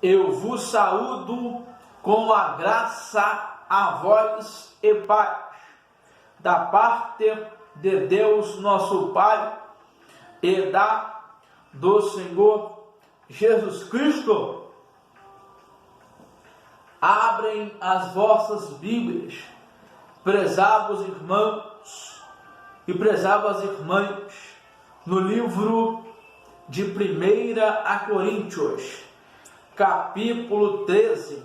Eu vos saúdo com a graça a vós e paz, da parte de Deus nosso Pai e do Senhor Jesus Cristo. Abrem as vossas Bíblias, prezados irmãos e prezadas irmãs, no livro de 1 Coríntios, capítulo 13,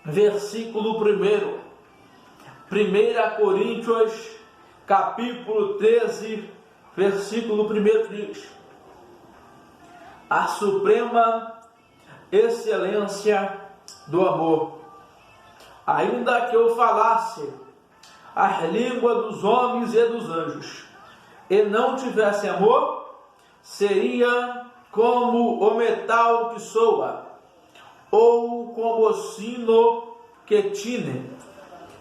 versículo 1. 1 Coríntios, capítulo 13, versículo 1 diz: a suprema excelência do amor. Ainda que eu falasse a língua dos homens e dos anjos, e não tivesse amor, seria como o metal que soa, ou como o sino que tine.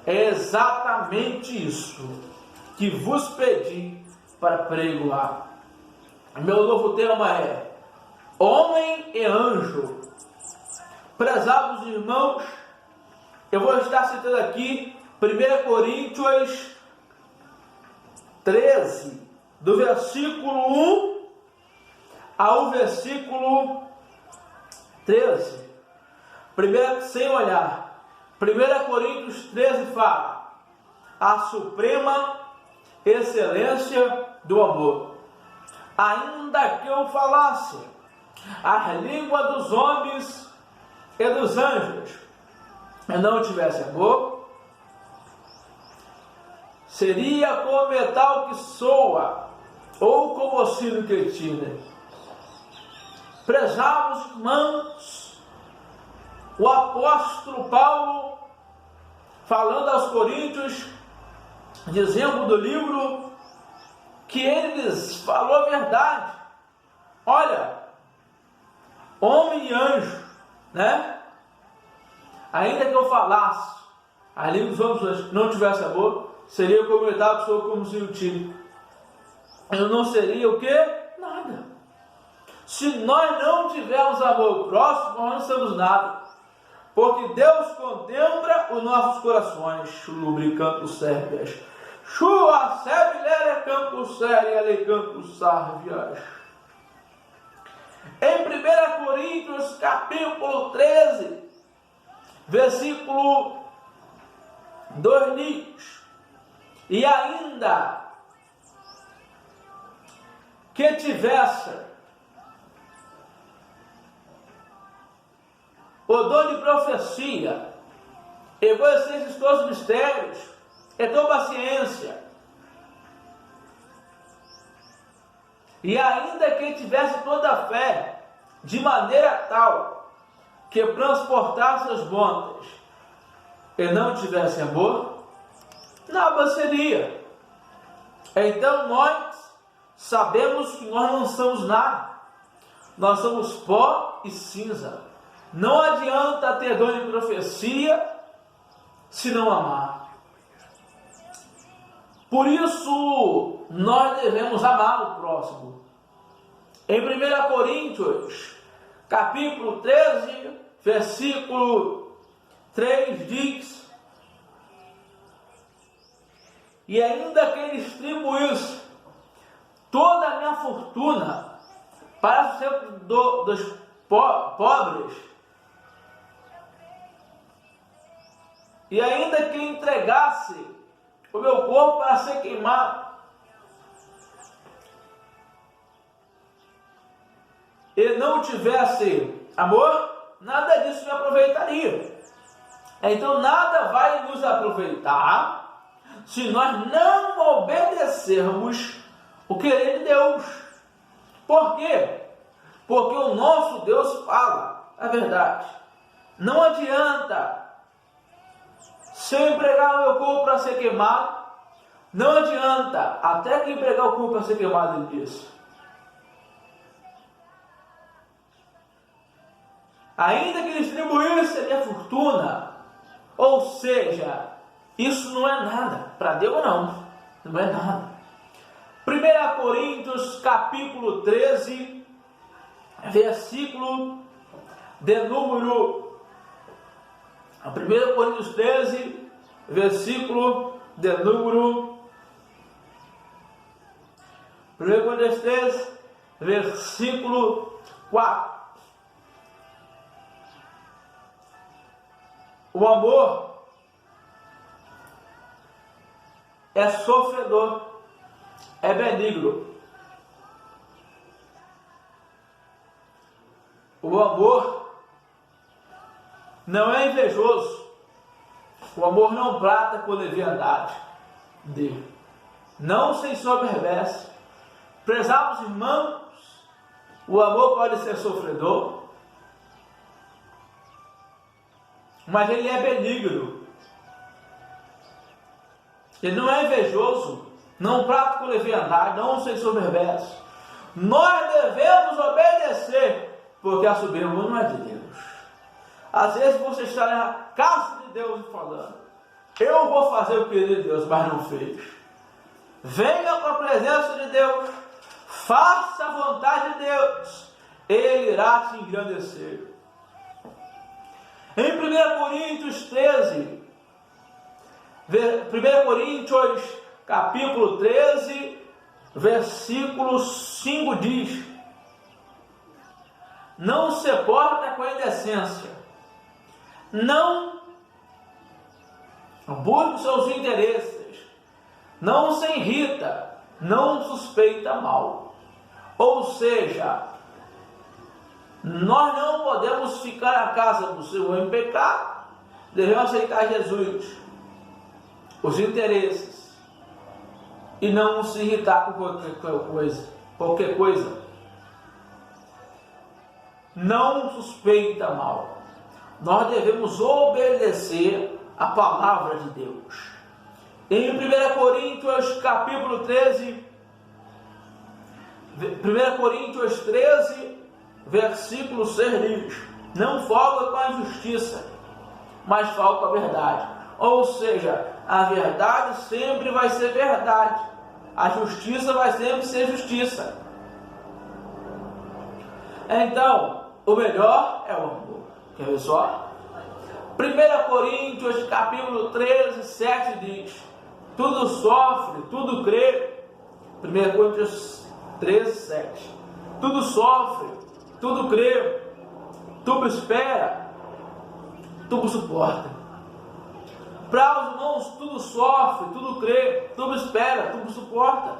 É exatamente isso que vos pedi para pregoar. Meu novo tema é homem e anjo. Prezados irmãos, eu vou estar citando aqui 1 Coríntios 13, do versículo 1 ao versículo 13. Sem olhar. 1 Coríntios 13 fala a suprema excelência do amor. Ainda que eu falasse a língua dos homens e dos anjos, e não tivesse amor, seria como metal que soa, ou como o sino que tine. Prezados irmãos, o apóstolo Paulo, falando aos coríntios, dizendo do livro, que ele lhes falou a verdade. Olha, homem e anjo, né? Ainda que eu falasse a língua dos homens e dos anjos, não tivesse amor, seria como metal que soa, como sino que tine. Eu não seria o quê? Nada. Se nós não tivermos amor próximo, nós não somos nada. Porque Deus contempla os nossos corações, lubricando sérvias. Chua servilere campus séria campus sárvias. Em 1 Coríntios, capítulo 13, versículo 2 diz: e ainda que tivesse o dom de profecia, e conhecesses todos os mistérios, e toda paciência, e ainda que tivesse toda a fé, de maneira tal que transportasse os montes, e não tivesse amor, nada seria. Então nós sabemos que nós não somos nada, nós somos pó e cinza. Não adianta ter dom de profecia se não amar. Por isso, nós devemos amar o próximo. Em 1 Coríntios, capítulo 13, versículo 3 diz: e ainda que distribuísse toda a minha fortuna para o centro dos pobres, e ainda que entregasse o meu corpo para ser queimado, e não tivesse amor, nada disso me aproveitaria. Então nada vai nos aproveitar se nós não obedecermos o querer de Deus. Por quê? Porque o nosso Deus fala a verdade. Não adianta se eu empregar o meu corpo para ser queimado, não adianta, até que empregar o corpo para ser queimado, ele disse. Ainda que distribuísse a minha fortuna, ou seja, isso não é nada, para Deus não é nada. 1 Coríntios capítulo 13, versículo de número 1 Coríntios 13, versículo de número 1 Coríntios 13, versículo 4. O amor é sofredor, é benigno. O amor não é invejoso. O amor não trata com leviandade dele. Não se ensoberbece. Prezados irmãos, o amor pode ser sofredor, mas ele é benigno. Ele não é invejoso, não trata com leviandade, não se ensoberbece. Nós devemos obedecer, porque a soberba não é de Deus. Às vezes você está na casa de Deus falando, eu vou fazer o que de Deus, mas não fez. Venha para a presença de Deus, faça a vontade de Deus, Ele irá te engrandecer. Em 1 Coríntios 13, 1 Coríntios capítulo 13, versículo 5 diz: não se porta com indecência, não busca seus interesses, não se irrita, não suspeita mal. Ou seja, nós não podemos ficar na casa do Senhor em pecado, devemos aceitar Jesus, os interesses, e não se irritar com qualquer coisa. Não suspeita mal. Nós devemos obedecer a palavra de Deus. Em 1 Coríntios capítulo 13, 1 Coríntios 13, versículo 6 diz: não folga com a injustiça, mas folga com a verdade. Ou seja, a verdade sempre vai ser verdade, a justiça vai sempre ser justiça. Então, o melhor é o amor. Quer ver só? 1 Coríntios capítulo 13, 7 diz: tudo sofre, tudo crê. 1 Coríntios 13, 7. Tudo sofre, tudo crê, tudo espera, tudo suporta. Para os irmãos, tudo sofre, tudo crê, tudo espera, tudo suporta.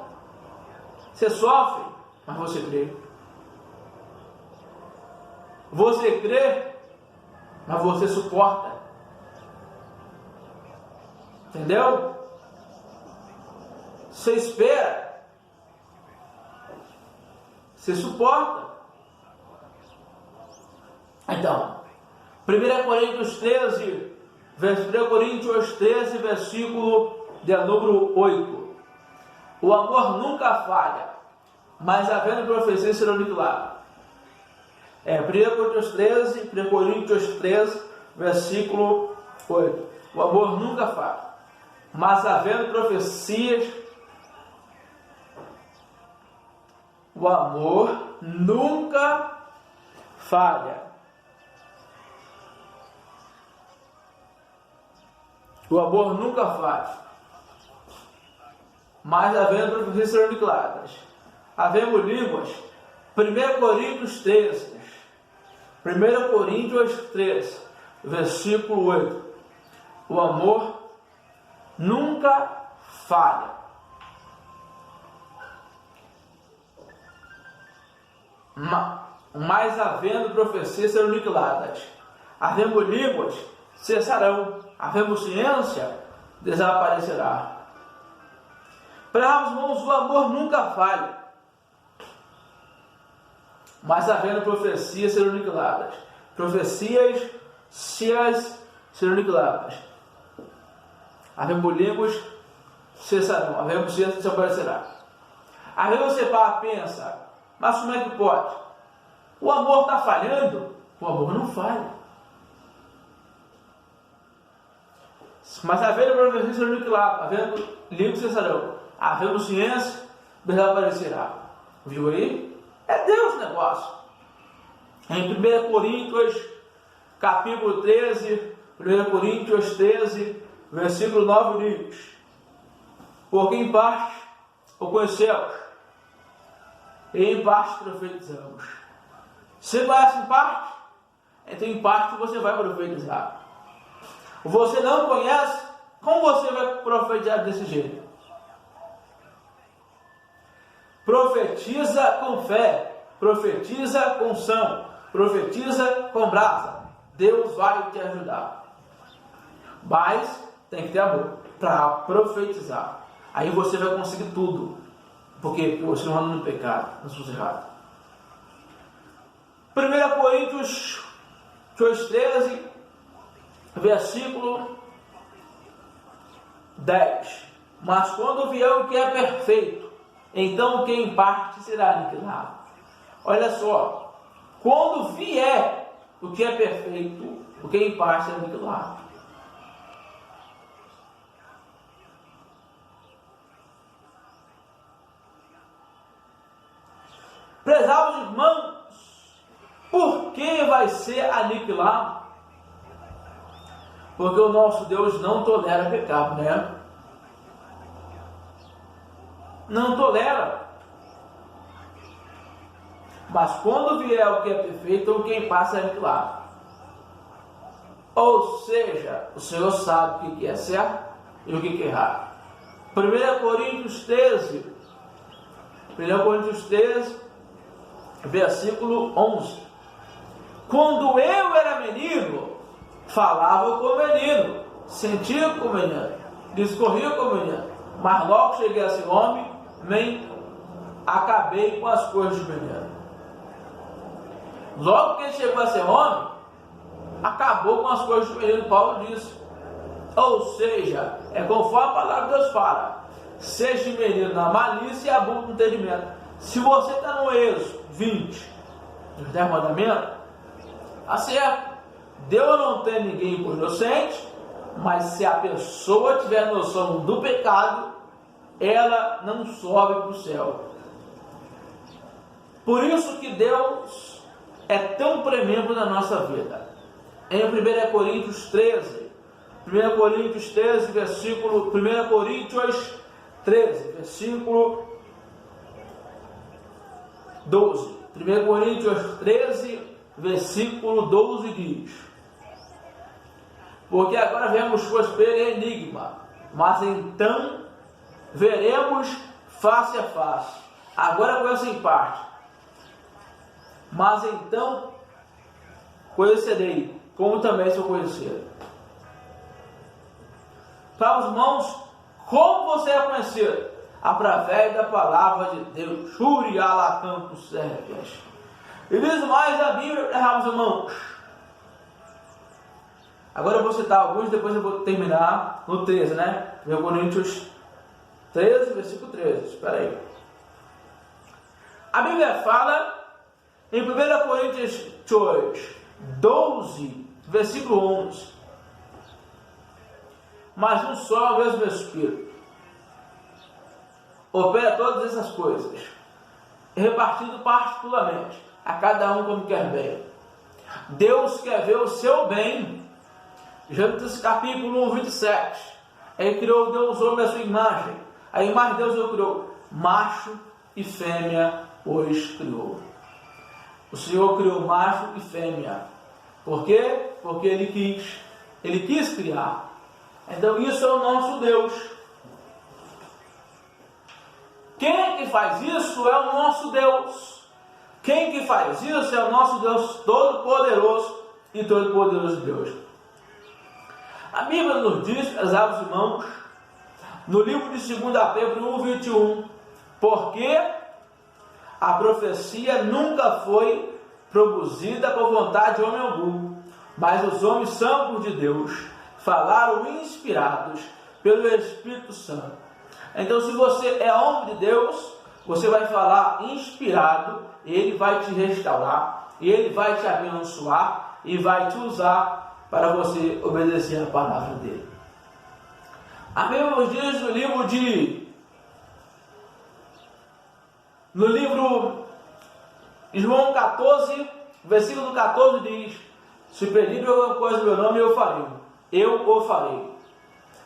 Você sofre, mas você crê. Você crê, mas você suporta. Entendeu? Você espera, você suporta. Então, 1 Coríntios 13, 1 Coríntios 13, versículo de número 8. O amor nunca falha, mas havendo profecia será aniquilado. 1 Coríntios 13, versículo 8. O amor nunca falha, mas havendo profecias, o amor nunca falha. O amor nunca falha, mas havendo profecias serão aniquiladas. Havemos línguas. 1 Coríntios 13. 1 Coríntios 13, versículo 8. O amor nunca falha. Mas havendo profecias serão aniquiladas. Havemos línguas, cessarão. Havemos ciência, desaparecerá. Para os irmãos, o amor nunca falha. Mas havendo profecias serão aniquiladas. Profecias serão aniquiladas. Havemos línguas, cessarão. Havemos ciência, desaparecerá. Às vezes você pensa, mas como é que pode? O amor está falhando? O amor não falha. Mas havendo profecias serão aniquiladas. Havendo línguas, cessarão. Havendo ciência, desaparecerá. Viu aí? É Deus o negócio. Em 1 Coríntios, capítulo 13, 1 Coríntios 13, versículo 9 diz: porque em parte o conhecemos, e em parte profetizamos. Você conhece em parte? Então em parte você vai profetizar. Você não conhece? Como você vai profetizar desse jeito? Profetiza com fé, profetiza com unção, profetiza com brasa. Deus vai te ajudar. Mas tem que ter amor para profetizar. Aí você vai conseguir tudo. Porque você não anda no pecado, nas coisas erradas. 1 Coríntios 13, versículo 10. Mas quando vier o que é perfeito, então o que em parte será aniquilado. Olha só, quando vier o que é perfeito, o que em parte será aniquilado. Prezados irmãos, por que vai ser aniquilado? Porque o nosso Deus não tolera pecado, né? Não tolera. Mas quando vier o que é perfeito, o que em parte será aniquilado. Ou seja, o Senhor sabe o que é certo e o que é errado. 1 Coríntios 13, versículo 11. Quando eu era menino, falava como menino, sentia como menino, discorria como menino, mas logo cheguei a ser homem, acabei com as coisas de menino. Logo que ele chegou a ser homem, acabou com as coisas de menino, Paulo disse. Ou seja, é conforme a palavra de Deus fala: seja menino na malícia e abuso no entendimento. Se você está no Êxodo 20, dos 10 mandamentos, tá certo. Deus não tem ninguém por inocente, mas se a pessoa tiver noção do pecado, ela não sobe para o céu. Por isso que Deus é tão premente na nossa vida. Em 1 Coríntios 13, versículo 12. 1 Coríntios 13, versículo 12 diz: porque agora vemos por espelho enigma, mas então veremos face a face. Agora conheço em parte, mas então conhecerei, como também sou conhecido. Para os irmãos, como você é conhecido? Através da palavra de Deus. Shuri alacanto serves. E diz mais a Bíblia, meus irmãos. Agora eu vou citar alguns, depois eu vou terminar no 13, né? 1 Coríntios 13, versículo 13. Espera aí. A Bíblia fala em 1 Coríntios 12, versículo 11. Mas um só é o mesmo Espírito opera todas essas coisas, repartindo particularmente a cada um como quer bem. Deus quer ver o seu bem. Gênesis capítulo 1, 27. Aí criou Deus o homem à sua imagem. A imagem de Deus o criou. Macho e fêmea os criou. O Senhor criou macho e fêmea. Por quê? Porque Ele quis. Ele quis criar. Então isso é o nosso Deus. Quem que faz isso é o nosso Deus. Quem que faz isso é o nosso Deus Todo-Poderoso e Todo-Poderoso Deus. A Bíblia nos diz, prezados irmãos, no livro de 2 Pedro 1, 21, porque a profecia nunca foi produzida por vontade de homem algum, mas os homens santos de Deus falaram inspirados pelo Espírito Santo. Então, se você é homem de Deus, você vai falar inspirado, Ele vai te restaurar, Ele vai te abençoar e vai te usar para você obedecer a palavra dele. A Bíblia nos diz no livro João 14, Versículo 14 diz: se pedir alguma coisa no meu nome, eu farei. Eu o farei.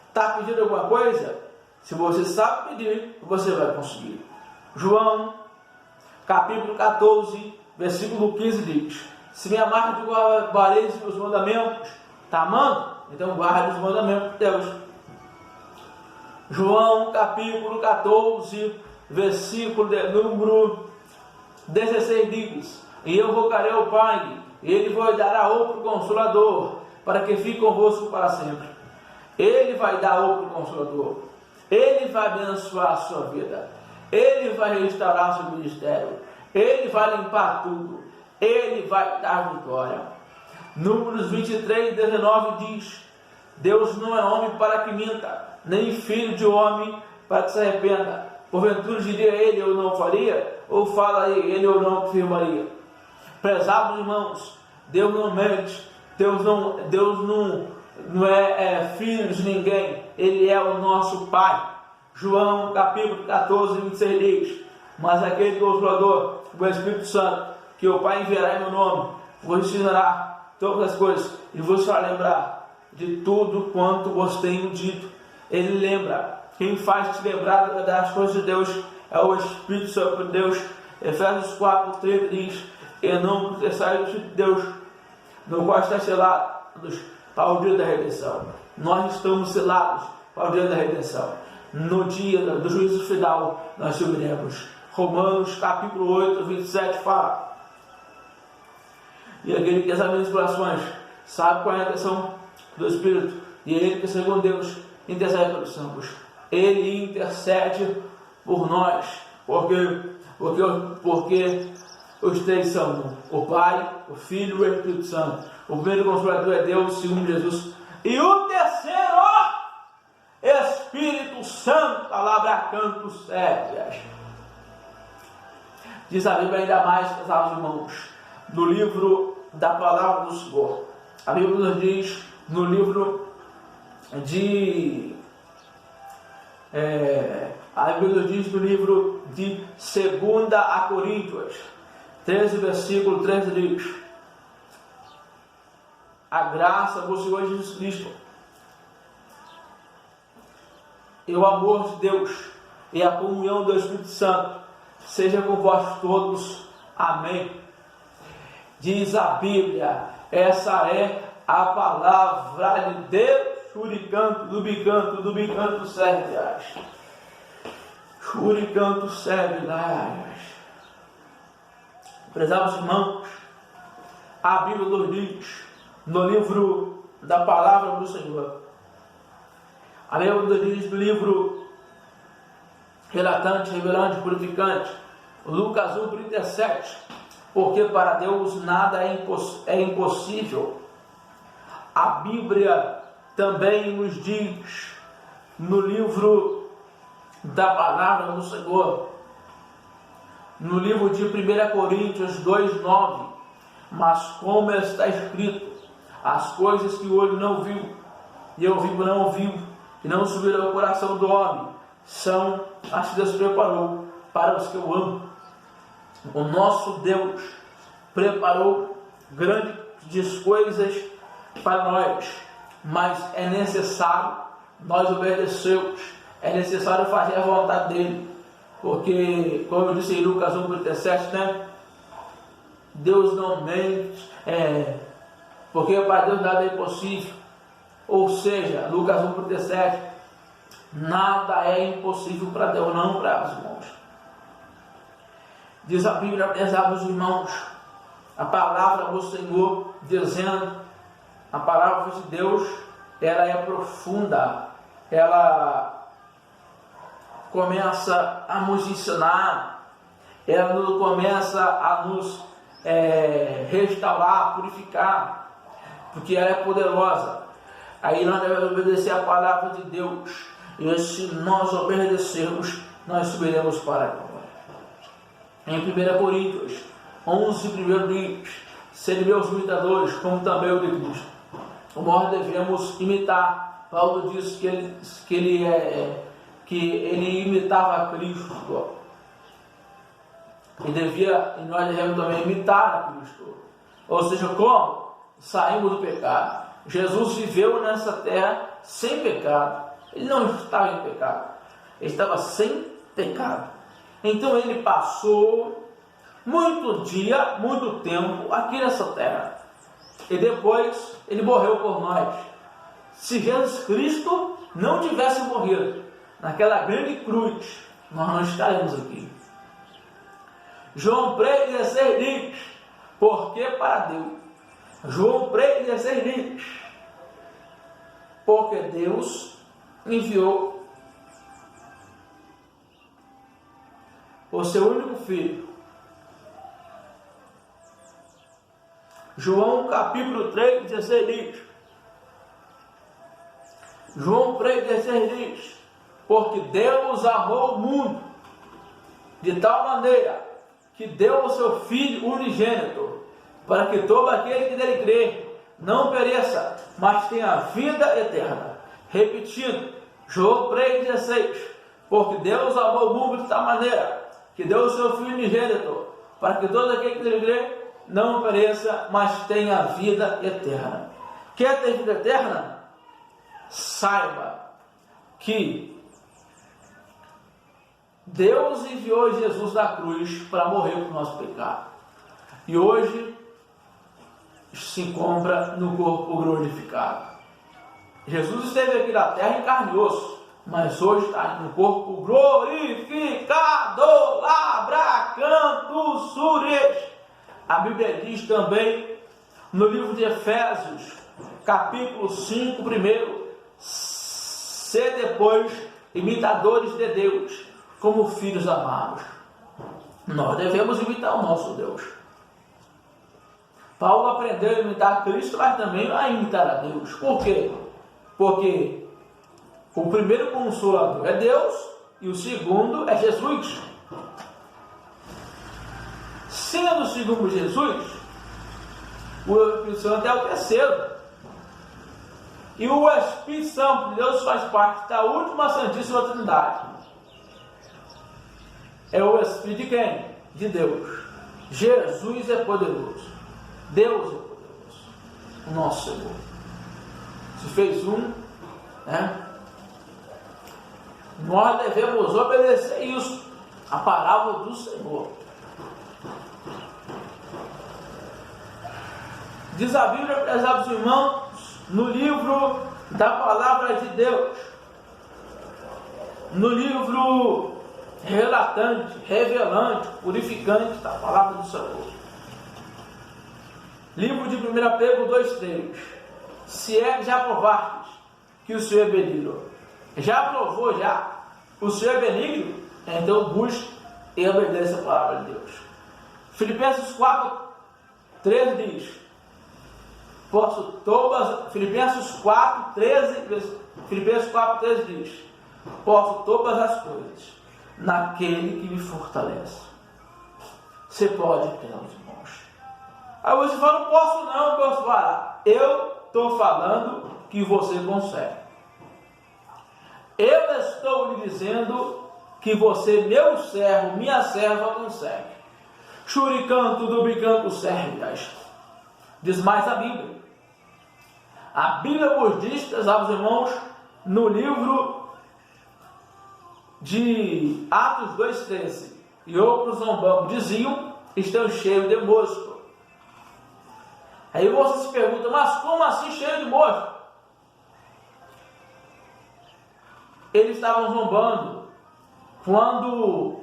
Está pedindo alguma coisa? Se você sabe pedir, você vai conseguir. João, capítulo 14, versículo 15 diz: se me amar, guardareis os meus mandamentos. Está amando? Então guarde os mandamentos de Deus. João, capítulo 14, versículo de número 16 diz: e eu rogarei ao Pai, e Ele vos dará outro Consolador, para que fique convosco para sempre. Ele vai dar outro Consolador. Ele vai abençoar a sua vida. Ele vai restaurar seu ministério. Ele vai limpar tudo. Ele vai dar vitória. Números 23, 19 diz: Deus não é homem para que minta, nem filho de homem para que se arrependa. Porventura diria ele, eu não faria? Ou fala ele, eu não afirmaria? Prezados irmãos, Deus não mente. Deus não é filho de ninguém. Ele é o nosso Pai. João capítulo 14, 26 diz: mas aquele Consolador, o Espírito Santo, que o Pai enviará em meu nome, vos ensinará todas as coisas e vos fará lembrar de tudo quanto vos tenho dito. Ele lembra. Quem faz te lembrar das coisas de Deus é o Espírito Santo de Deus. Efésios 4, 30 diz: e não processais de Deus, no qual está selados para o dia da redenção. Nós estamos selados para o dia da redenção. No dia do juízo final, nós subiremos. Romanos capítulo 8, 27 fala: e aquele que examina os corações sabe qual é a intenção do Espírito, e ele que segundo Deus intercede pelos santos. Ele intercede por nós, porque os três são o Pai, o Filho e o Espírito Santo. O primeiro Consolador é Deus, segundo Jesus, e o terceiro, Espírito Santo, palavra canto sérias. Diz a Bíblia ainda mais, caros irmãos, no livro da palavra do Senhor. A Bíblia nos diz no livro de a Bíblia nos diz no livro de 2 a Coríntios 13, versículo 13 diz: a graça do Senhor Jesus Cristo e o amor de Deus e a comunhão do Espírito Santo seja com vós todos. Amém. Diz a Bíblia, essa é a palavra de Deus. Churicanto, do bicanto sérias. Churicanto sérias. Prezados irmãos, a Bíblia nos diz no livro da palavra do Senhor. A Bíblia nos diz no livro relatante, revelante, purificante, Lucas 1, 37, porque para Deus nada é impossível. A Bíblia também nos diz no livro da palavra do Senhor, no livro de 1 Coríntios 2, 9, mas como está escrito, as coisas que o olho não viu, e o ouvido não ouviu, que não subiram ao coração do homem, são as que Deus preparou para os que o amam. O nosso Deus preparou grandes coisas para nós, mas é necessário nós obedecermos, é necessário fazer a vontade dele, porque, como eu disse em Lucas 1,37, né? Deus não mente, porque para Deus nada é impossível. Ou seja, Lucas 1,37, nada é impossível para Deus, não para os irmãos. Diz a Bíblia, prezados irmãos, a palavra do Senhor dizendo, a palavra de Deus, ela é profunda, ela começa a nos ensinar, ela começa a nos restaurar, purificar, porque ela é poderosa. Aí nós devemos obedecer a palavra de Deus, e se nós obedecermos, nós subiremos para a glória. Em 1 Coríntios 11, primeiro diz: sede meus imitadores, como também o de Cristo. Nós devemos imitar. Paulo diz que ele imitava a Cristo. E nós devemos também imitar a Cristo. Ou seja, como saímos do pecado? Jesus viveu nessa terra sem pecado. Ele não estava em pecado. Ele estava sem pecado. Então ele passou muito tempo aqui nessa terra. E depois ele morreu por nós. Se Jesus Cristo não tivesse morrido naquela grande cruz, nós não estaremos aqui. João 3,16 diz: porque para Deus. João 3,16 diz: porque Deus enviou o seu único filho. João capítulo 3,16 diz: João 3,16 diz: porque Deus amou o mundo de tal maneira que deu o seu Filho unigênito, para que todo aquele que nele crê não pereça, mas tenha vida eterna. Repetindo, João 3,16: porque Deus amou o mundo de tal maneira que deu o seu Filho unigênito, para que todo aquele que nele crê não pereça, mas tenha vida eterna. Quer ter vida eterna? Saiba que Deus enviou Jesus na cruz para morrer por nosso pecado. E hoje se encontra no corpo glorificado. Jesus esteve aqui na terra em carne e osso, mas hoje está no corpo glorificado. Labracanto Sures. A Bíblia diz também no livro de Efésios, capítulo 5, primeiro: se depois imitadores de Deus, como filhos amados. Nós devemos imitar o nosso Deus. Paulo aprendeu a imitar Cristo, mas também a imitar a Deus. Por quê? Porque o primeiro consolador é Deus e o segundo é Jesus. Sendo o segundo Jesus, o Espírito Santo é o terceiro. E o Espírito Santo de Deus faz parte da última Santíssima Trindade. É o Espírito de quem? De Deus. Jesus é poderoso. Deus é poderoso. O nosso Senhor. Se fez um, né? Nós devemos obedecer isso. A palavra do Senhor. Diz a Bíblia, prezados irmãos, no livro da palavra de Deus, no livro relatante, revelante, purificante da palavra do Senhor. Livro de 1 Pedro 2,3: se é que já provastes que o Senhor é benigno, já provou já, o Senhor é benigno, então busque e obedeça a palavra de Deus. Filipenses 4,13 diz: Filipenses 4,13 diz: posso todas as coisas naquele que me fortalece. Você pode, meus irmãos. Aí você fala: não posso não, posso falar. Eu estou falando que você consegue. Eu estou lhe dizendo que você, meu servo, minha serva, consegue. Churicanto, dubicanto, servias. Diz mais a Bíblia. A Bíblia nos diz, prezados irmãos, no livro de Atos 2,13: e outros zombando diziam: estão cheios de mosco. Aí você se pergunta: mas como assim cheio de mosco? Eles estavam zombando quando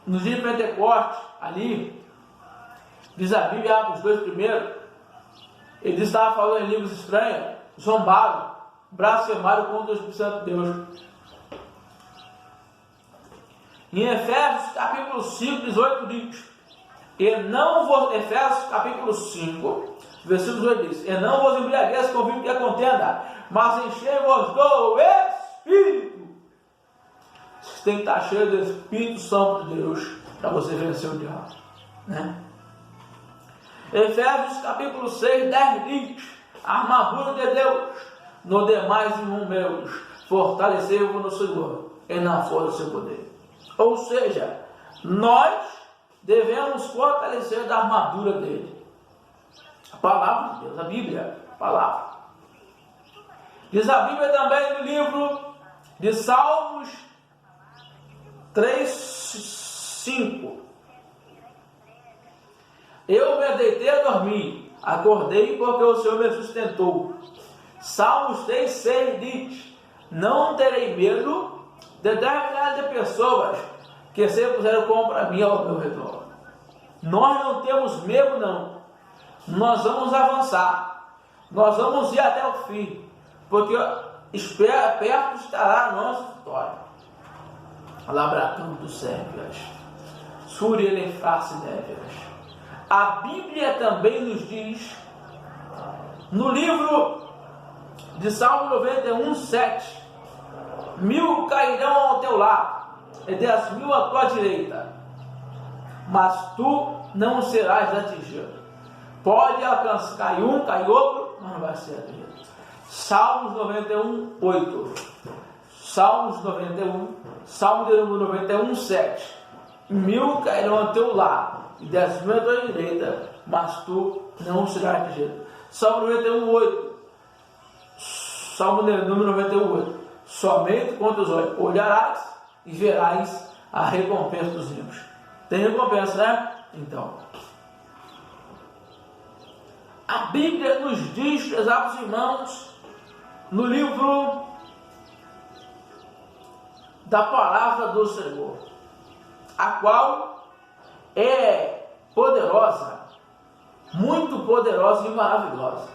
no dia de Pentecostes, ali, diz a Bíblia, Atos 2 primeiro, eles estavam falando em línguas estranhas, zombaram, blasfemaram contra o Espírito Santo de Deus. Em Efésios capítulo 5, 18 diz: Efésios capítulo 5, versículo 18 diz: e não vos embriagueis com vinho que é contenda, mas enchei-vos do Espírito. Você tem que estar cheio do Espírito Santo de Deus para você vencer o diabo, né? Efésios capítulo 6, 10 diz: a armadura de Deus, no demais, irmãos meus, fortalecei-vos no Senhor e na força do seu poder. Ou seja, nós devemos fortalecer da armadura dele. Palavra de Deus, a Bíblia, palavra. Diz a Bíblia também no livro de Salmos 3:5. Eu me deitei a dormir, acordei porque o Senhor me sustentou. Salmos 3:6 diz: não terei medo de determinadas pessoas que sempre puseram contra mim ao meu redor. Nós não temos medo, não. Nós vamos avançar. Nós vamos ir até o fim. Porque perto estará a nossa vitória. Labracão dos Sérvias. Surielefrace Néveras. A Bíblia também nos diz, no livro de Salmo 91:7, 1000 cairão ao teu lado, e 10.000 à tua direita, mas tu não serás atingido. Pode alcançar, cai um, cai outro, mas não vai ser atingido. Salmos 91:8, Salmos 91, Salmo de número 91:7, 1000 cairão ao teu lado, e 10.000 à tua direita, mas tu não serás atingido. Salmo 91:8, Salmo de número 91:8, somente com teus olhos olharás e verás a recompensa dos ímpios. Tem recompensa, né? Então, a Bíblia nos diz, prezados irmãos, no livro da palavra do Senhor, a qual é poderosa, muito poderosa e maravilhosa.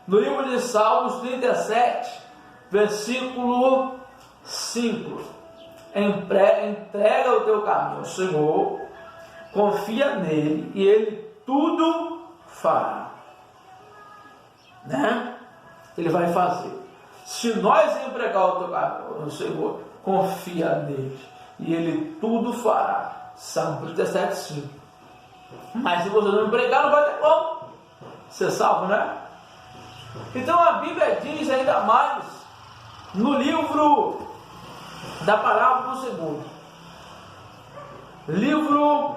No livro de Salmos 37, versículo 5: entrega o teu caminho ao Senhor, confia nele e ele tudo fará, né? Ele vai fazer. Se nós empregar o teu caminho ao Senhor, confia nele e ele tudo fará. Salmo 37:5. Mas se você não empregar, não vai ter como ser salvo, né? Então a Bíblia diz ainda mais no livro da palavra do Senhor, livro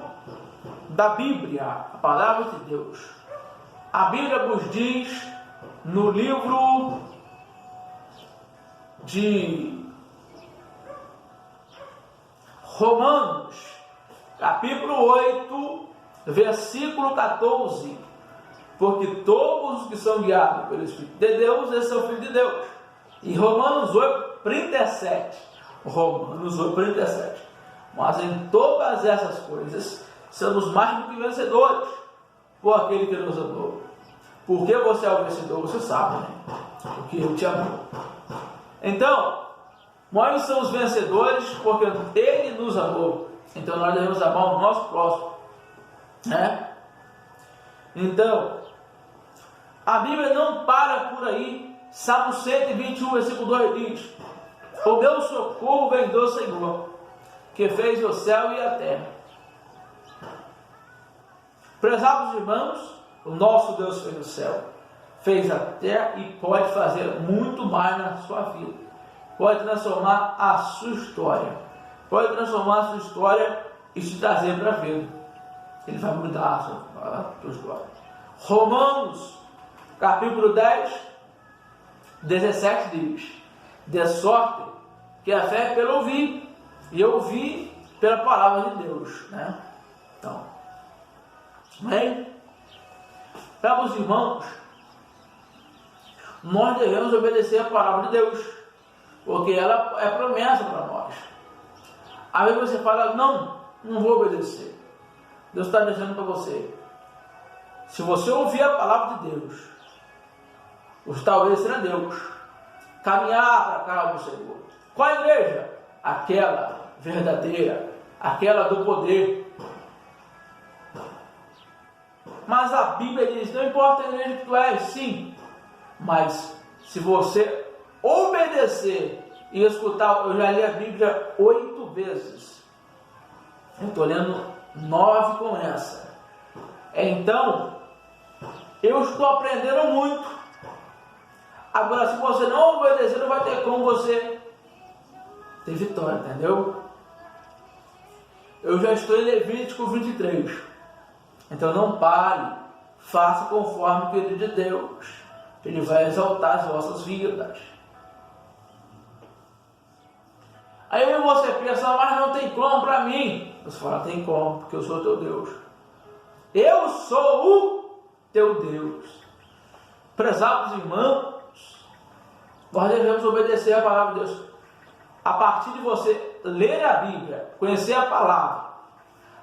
da Bíblia, a palavra de Deus. A Bíblia nos diz no livro de Romanos, capítulo 8, versículo 14: porque todos os que são guiados pelo Espírito de Deus, esses são filhos de Deus. E Romanos 8:37, Romanos 8:37, mas em todas essas coisas somos mais do que vencedores por aquele que nos amou. Porque você é o vencedor, você sabe, né? Porque ele te amou. Então, nós somos vencedores porque ele nos amou. Então nós devemos amar o nosso próximo, né? Então, a Bíblia não para por aí. Salmo 121, versículo 2 diz: o meu socorro vem do Senhor, que fez o céu e a terra. Prezados irmãos, o nosso Deus fez o céu, fez a terra e pode fazer muito mais na sua vida. Pode transformar a sua história. Pode transformar a sua história e te trazer para a vida. Ele vai mudar a sua história. Romanos, capítulo 10, 17 diz: de sorte que a fé é pelo ouvir, e ouvir pela palavra de Deus, né? Então, amém? Para os irmãos, nós devemos obedecer a palavra de Deus, porque ela é promessa para nós. Às vezes você fala: não vou obedecer. Deus está dizendo para você: se você ouvir a palavra de Deus, talvez será Deus, caminhar para a casa do Senhor. Qual a igreja? Aquela verdadeira, aquela do poder. Mas a Bíblia diz: não importa a igreja que tu és, sim, mas se você obedecer e escutar. Eu já li a Bíblia 8 vezes, eu estou lendo 9 com essa. Então, eu estou aprendendo muito. Agora, se você não obedecer, não vai ter como você ter vitória, entendeu? Eu já estou em Levítico 23. Então não pare, faça conforme o querido de Deus. Ele vai exaltar as vossas vidas. Aí você pensa, mas não tem como para mim. Você fala, tem como, porque eu sou teu Deus. Eu sou o teu Deus. Prezados irmãos, nós devemos obedecer a palavra de Deus. A partir de você ler a Bíblia, conhecer a palavra.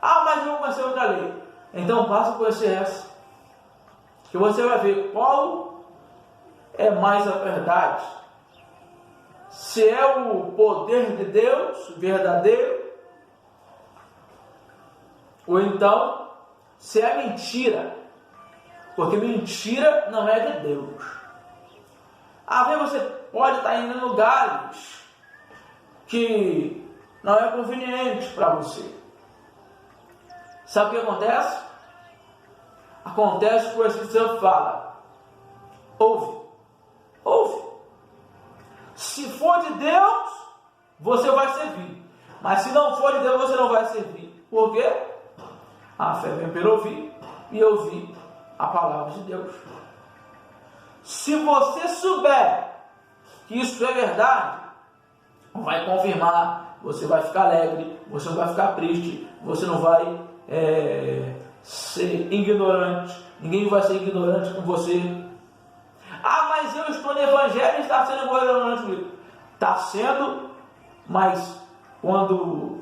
Ah, mas eu vou conhecer outra lei. Então passa a conhecer essa. Que você vai ver qual é mais a verdade. Se é o poder de Deus verdadeiro, ou então se é mentira, porque mentira não é de Deus. Às vezes você pode estar indo em lugares que não é conveniente para você. Sabe o que acontece? Acontece que o Espírito Santo fala, ouve. Se for de Deus, você vai servir. Mas se não for de Deus, você não vai servir. Por quê? A fé vem pelo ouvir e ouvir a palavra de Deus. Se você souber que isso é verdade, vai confirmar, você vai ficar alegre, você não vai ficar triste, você não vai ser ignorante, ninguém vai ser ignorante com você. Ah, mas eu estou no Evangelho e está sendo ignorante comigo. Está sendo, mas quando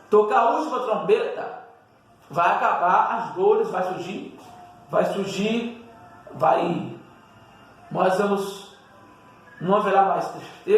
tocar a última trombeta, vai acabar as dores, vai surgir, nós vamos, não haverá mais tristeza.